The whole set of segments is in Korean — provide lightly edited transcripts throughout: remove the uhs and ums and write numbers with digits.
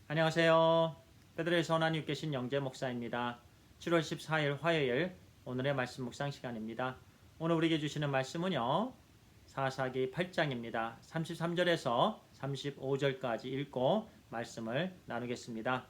안녕하세요. 베드로에서 하나님 계신 영재 목사입니다. 7월 14일 화요일 오늘의 말씀 묵상 시간입니다. 오늘 우리에게 주시는 말씀은요. 사사기 8장입니다. 33절에서 35절까지 읽고 말씀을 나누겠습니다.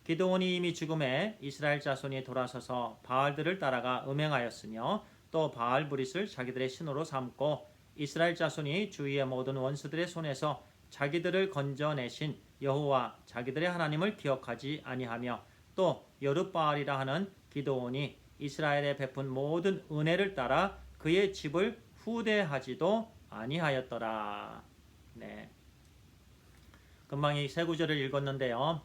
기드온이 이미 죽음에 이스라엘 자손이 돌아서서 바알들을 따라가 음행하였으며 또 바알브릿을 자기들의 신으로 삼고 이스라엘 자손이 주위의 모든 원수들의 손에서 자기들을 건져내신 여호와 자기들의 하나님을 기억하지 아니하며 또 여룻바알이라 하는 기드온이 이스라엘에 베푼 모든 은혜를 따라 그의 집을 후대하지도 아니하였더라. 네. 금방 이 세 구절을 읽었는데요.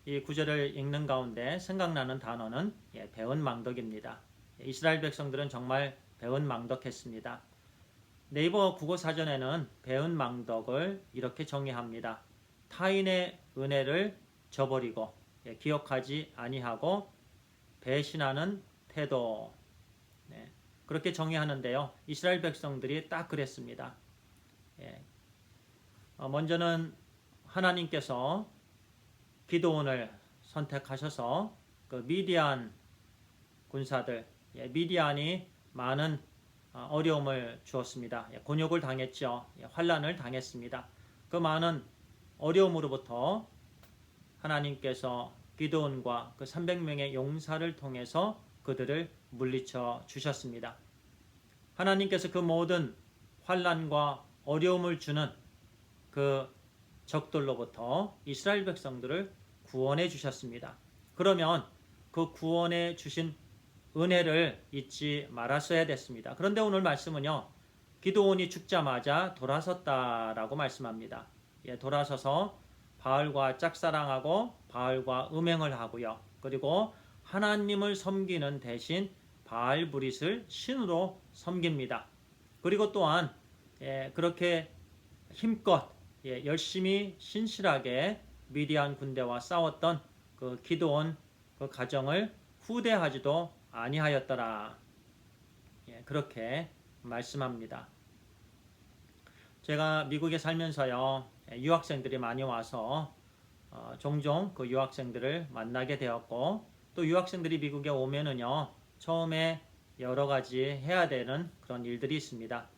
이 구절을 읽는 가운데 생각나는 단어는 배은망덕입니다. 이스라엘 백성들은 정말 배은망덕했습니다. 네이버 국어사전에는 배은망덕을 이렇게 정의합니다. 타인의 은혜를 저버리고 기억하지 아니하고 배신하는 태도. 네, 그렇게 정의하는데요. 이스라엘 백성들이 딱 그랬습니다. 먼저는 하나님께서 기드온을 선택하셔서 그 미디안 군사들, 미디안이 많은 어려움을 주었습니다. 곤욕을 당했죠. 환난을 당했습니다. 그 많은 어려움으로부터 하나님께서 기드온과 그 300명의 용사를 통해서 그들을 물리쳐 주셨습니다. 하나님께서 그 모든 환난과 어려움을 주는 그 적들로부터 이스라엘 백성들을 구원해 주셨습니다. 그러면 그 구원해 주신 은혜를 잊지 말았어야 됐습니다. 그런데 오늘 말씀은요. 기드온이 죽자마자 돌아섰다라고 말씀합니다. 돌아서서 바알과 짝사랑하고 바알과 음행을 하고요. 그리고 하나님을 섬기는 대신 바알브릿을 신으로 섬깁니다. 그리고 또한 그렇게 힘껏 열심히 신실하게 미디안 군대와 싸웠던 그 기드온 그 가정을 후대하지도 아니하였더라. 그렇게 말씀합니다. 제가 미국에 살면서요. 유학생들이 많이 와서 종종 그 유학생들을 만나게 되었고 또 유학생들이 미국에 오면은요. 처음에 여러 가지 해야 되는 그런 일들이 있습니다.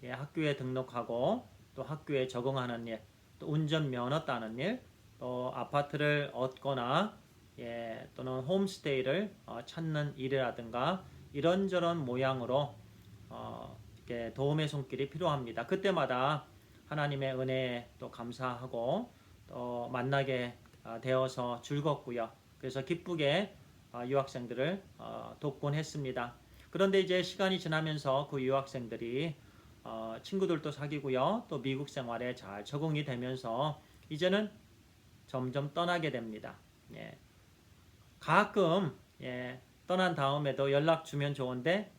학교에 등록하고 또 학교에 적응하는 일, 또 운전면허 따는 일, 또 아파트를 얻거나 또는 홈스테이를 찾는 일이라든가 이런저런 모양으로 이렇게 도움의 손길이 필요합니다. 그때마다 하나님의 은혜에 또 감사하고 또 만나게 되어서 즐겁고요. 그래서 기쁘게 유학생들을 돕곤 했습니다. 그런데 이제 시간이 지나면서 그 유학생들이 친구들도 사귀고요. 또 미국 생활에 잘 적응이 되면서 이제는 점점 떠나게 됩니다. 가끔 떠난 다음에도 연락 주면 좋은데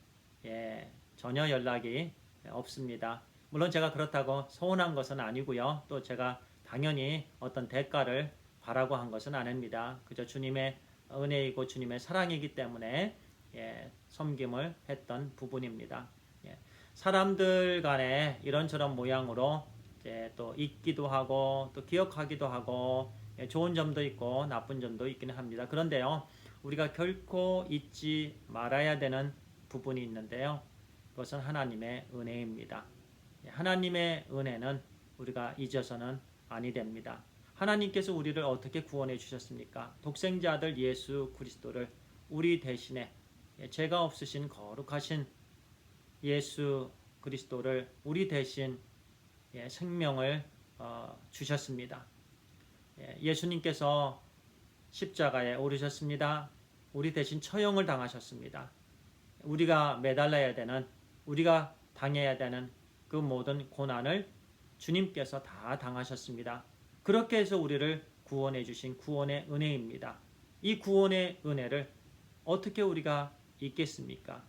전혀 연락이 없습니다. 물론 제가 그렇다고 서운한 것은 아니고요. 또 제가 당연히 어떤 대가를 바라고 한 것은 아닙니다. 그저 주님의 은혜이고 주님의 사랑이기 때문에 섬김을 했던 부분입니다. 사람들 간에 이런저런 모양으로 또 잊기도 하고 또 기억하기도 하고 좋은 점도 있고 나쁜 점도 있기는 합니다. 그런데요, 우리가 결코 잊지 말아야 되는 부분이 있는데요. 그것은 하나님의 은혜입니다. 하나님의 은혜는 우리가 잊어서는 아니 됩니다. 하나님께서 우리를 어떻게 구원해 주셨습니까? 독생자 아들 예수 그리스도를 우리 대신에 죄가 없으신 거룩하신 예수 그리스도를 우리 대신 생명을 주셨습니다. 예수님께서 십자가에 오르셨습니다. 우리 대신 처형을 당하셨습니다. 우리가 매달려야 되는, 우리가 당해야 되는 그 모든 고난을 주님께서 다 당하셨습니다. 그렇게 해서 우리를 구원해 주신 구원의 은혜입니다. 이 구원의 은혜를 어떻게 우리가 잊겠습니까?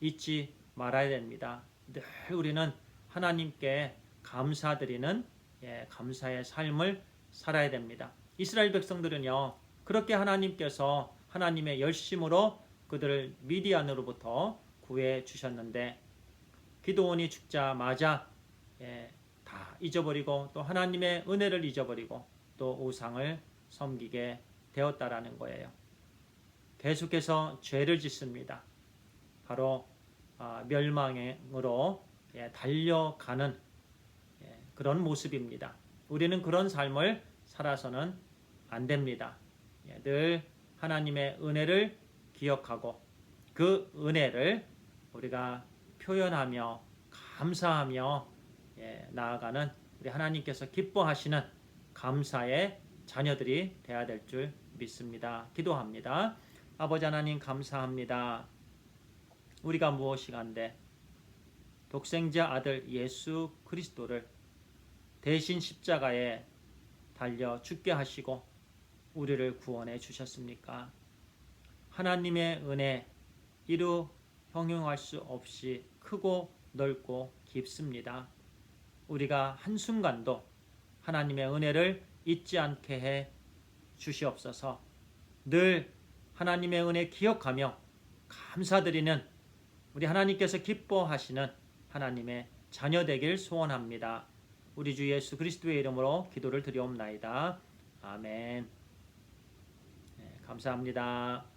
잊지 말아야 됩니다. 늘 우리는 하나님께 감사드리는 감사의 삶을 살아야 됩니다. 이스라엘 백성들은요. 그렇게 하나님께서 하나님의 열심으로 그들을 미디안으로부터 구해 주셨는데 기드온이 죽자마자 다 잊어버리고 또 하나님의 은혜를 잊어버리고 또 우상을 섬기게 되었다라는 거예요. 계속해서 죄를 짓습니다. 바로 멸망으로 달려가는 그런 모습입니다. 우리는 그런 삶을 살아서는 안 됩니다. 늘 하나님의 은혜를 기억하고 그 은혜를 우리가 표현하며 감사하며 나아가는 우리 하나님께서 기뻐하시는 감사의 자녀들이 되어야 될 줄 믿습니다. 기도합니다. 아버지 하나님 감사합니다. 우리가 무엇이간데 독생자 아들 예수 그리스도를 대신 십자가에 달려 죽게 하시고 우리를 구원해 주셨습니까? 하나님의 은혜 이루 형용할 수 없이 크고 넓고 깊습니다. 우리가 한순간도 하나님의 은혜를 잊지 않게 해 주시옵소서. 늘 하나님의 은혜 기억하며 감사드리는 우리 하나님께서 기뻐하시는 하나님의 자녀 되길 소원합니다. 우리 주 예수 그리스도의 이름으로 기도를 드리옵나이다. 아멘. 감사합니다.